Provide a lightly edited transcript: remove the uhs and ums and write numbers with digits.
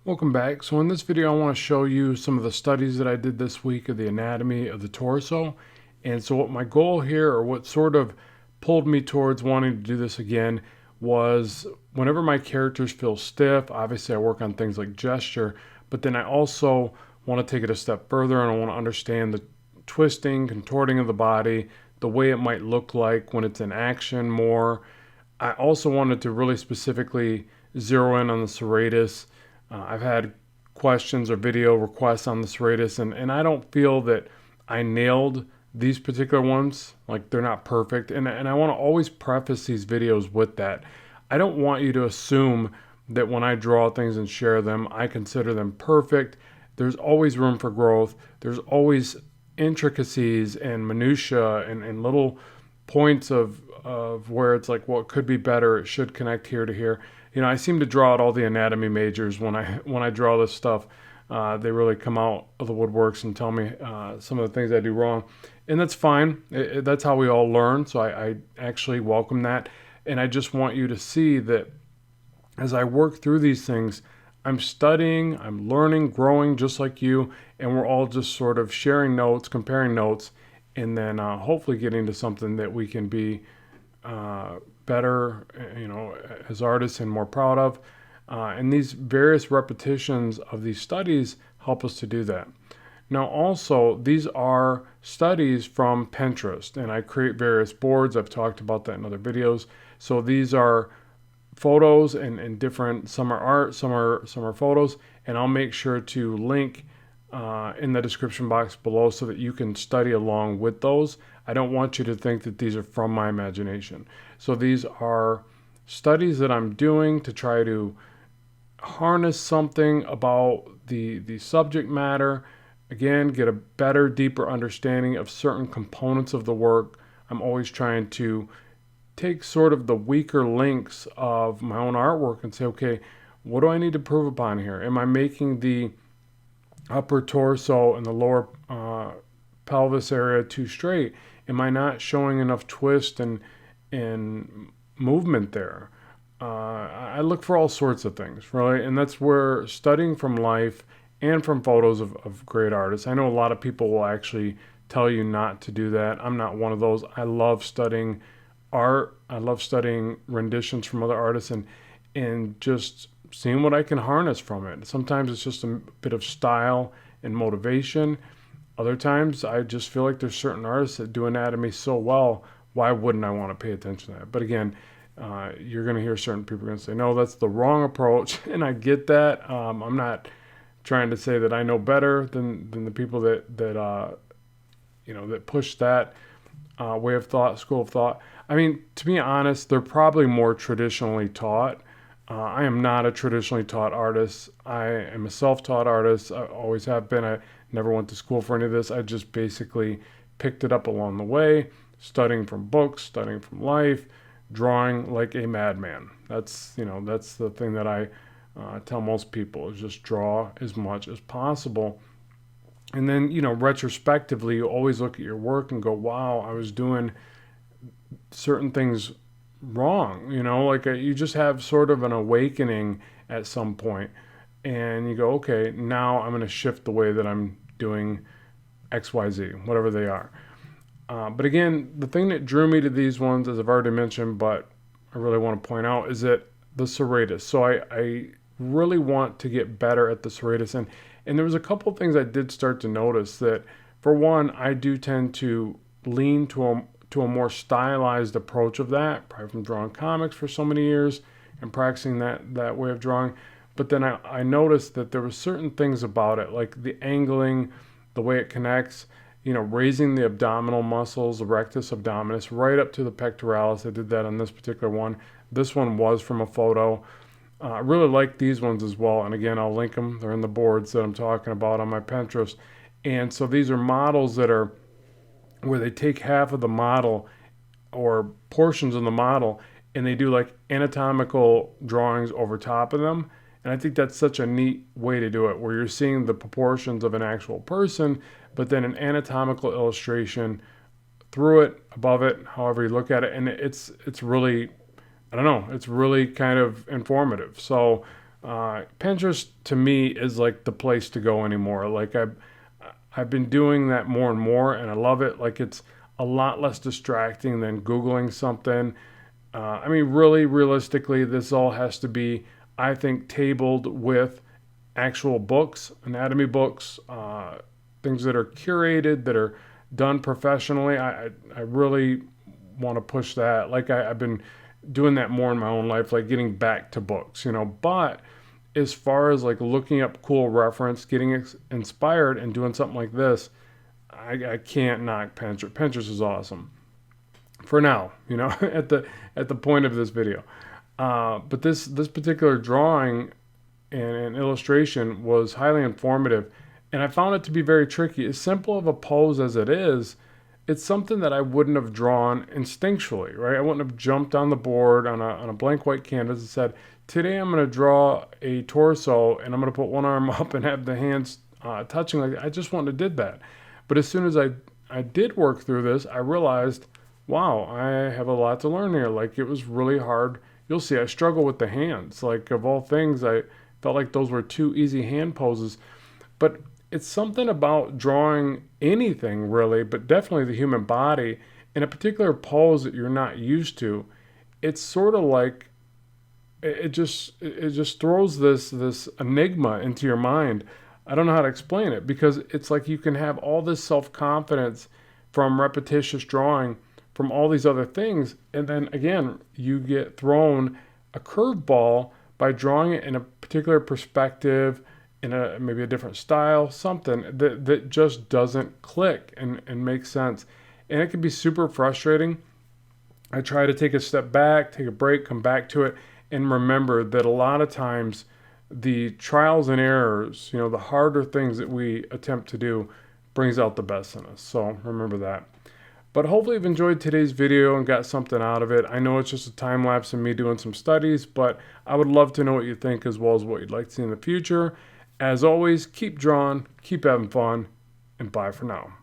Welcome back. So in this video, I want to show you some of the studies that I did this week of the anatomy of the torso. And so what my goal here, or what sort of pulled me towards wanting to do this again, was whenever my characters feel stiff, obviously I work on things like gesture, but then I also want to take it a step further and I want to understand the twisting, contorting of the body, the way it might look like when it's in action more. I also wanted to really specifically zero in on the serratus. I've had questions or video requests on the serratus, and I don't feel that I nailed these particular ones. Like, they're not perfect. And I want to always preface these videos with that. I don't want you to assume that when I draw things and share them, I consider them perfect. There's always room for growth. There's always intricacies and minutia and little points of where it's like, well, it could be better. It should connect here to here. I seem to draw out all the anatomy majors when I draw this stuff. They really come out of the woodworks and tell me some of the things I do wrong, and that's fine. That's how we all learn. So I actually welcome that, and I just want you to see that as I work through these things, I'm studying, I'm learning, growing just like you, and we're all just sort of sharing notes, comparing notes, and then hopefully getting to something that we can be better, as artists and more proud of. And these various repetitions of these studies help us to do that. Now, also, these are studies from Pinterest, and I create various boards. I've talked about that in other videos. So these are photos and different, some are art, some are photos, and I'll make sure to link in the description box below so that you can study along with those. I don't want you to think that these are from my imagination. So these are studies that I'm doing to try to harness something about the subject matter. Again, get a better, deeper understanding of certain components of the work. I'm always trying to take sort of the weaker links of my own artwork and say, okay, what do I need to prove upon here? Am I making the upper torso and the lower pelvis area too straight? Am I not showing enough twist and movement there? I look for all sorts of things, really, and that's where studying from life and from photos of great artists. I know a lot of people will actually tell you not to do that. I'm not one of those. I love studying art. I love studying renditions from other artists and just seeing what I can harness from it. Sometimes it's just a bit of style and motivation. Other times I just feel like there's certain artists that do anatomy so well. Why wouldn't I want to pay attention to that? But again, you're going to hear certain people going to say, no, that's the wrong approach. And I get that. I'm not trying to say that I know better than the people that push that way of thought, school of thought. I mean, to be honest, they're probably more traditionally taught. I am not a traditionally taught artist. I am a self-taught artist. I always have been. I never went to school for any of this. I just basically picked it up along the way, studying from books, studying from life, drawing like a madman. That's the thing that I tell most people, is just draw as much as possible. And then, retrospectively, you always look at your work and go, wow, I was doing certain things wrong. You just have sort of an awakening at some point, and you go, okay, now I'm going to shift the way that I'm doing XYZ, whatever they are. But again, the thing that drew me to these ones, as I've already mentioned, but I really want to point out, is that the serratus. So I really want to get better at the serratus. And there was a couple of things I did start to notice that, for one, I do tend to lean to a more stylized approach of that, probably from drawing comics for so many years and practicing that way of drawing. But then I noticed that there were certain things about it, like the angling, the way it connects, raising the abdominal muscles, the rectus abdominis, right up to the pectoralis. I did that on this particular one. This one was from a photo. I really like these ones as well. And again, I'll link them. They're in the boards that I'm talking about on my Pinterest. And so these are models that are where they take half of the model or portions of the model and they do like anatomical drawings over top of them. And I think that's such a neat way to do it, where you're seeing the proportions of an actual person, but then an anatomical illustration through it, above it, however you look at it. And it's really, I don't know, it's really kind of informative. So Pinterest to me is like the place to go anymore. Like I've been doing that more and more, and I love it. Like it's a lot less distracting than Googling something. I mean, really, realistically, this all has to be, I think, tabled with actual books, anatomy books, things that are curated, that are done professionally. I really want to push that. Like I've been doing that more in my own life, like getting back to books, you know. But as far as like looking up cool reference, getting inspired, and doing something like this, I can't knock Pinterest. Pinterest is awesome for now, you know, at the point of this video. But this particular drawing and illustration was highly informative, and I found it to be very tricky. As simple of a pose as it is, it's something that I wouldn't have drawn instinctually, right? I wouldn't have jumped on the board on a blank white canvas and said, today I'm going to draw a torso and I'm going to put one arm up and have the hands touching like that. I just wouldn't have did that. But as soon as I did work through this, I realized, wow, I have a lot to learn here. Like it was really hard. You'll see I struggle with the hands. Like of all things, I felt like those were two easy hand poses. But it's something about drawing anything really, but definitely the human body in a particular pose that you're not used to. It's sort of like it just throws this enigma into your mind. I don't know how to explain it, because it's like you can have all this self-confidence from repetitious drawing from all these other things, and then again you get thrown a curveball by drawing it in a particular perspective, in a maybe a different style, something that just doesn't click and make sense. And it can be super frustrating. I try to take a step back, take a break, come back to it, and remember that a lot of times the trials and errors, you know, the harder things that we attempt to do brings out the best in us. So remember that. But hopefully you've enjoyed today's video and got something out of it. I know it's just a time lapse of me doing some studies, but I would love to know what you think, as well as what you'd like to see in the future. As always, keep drawing, keep having fun, and bye for now.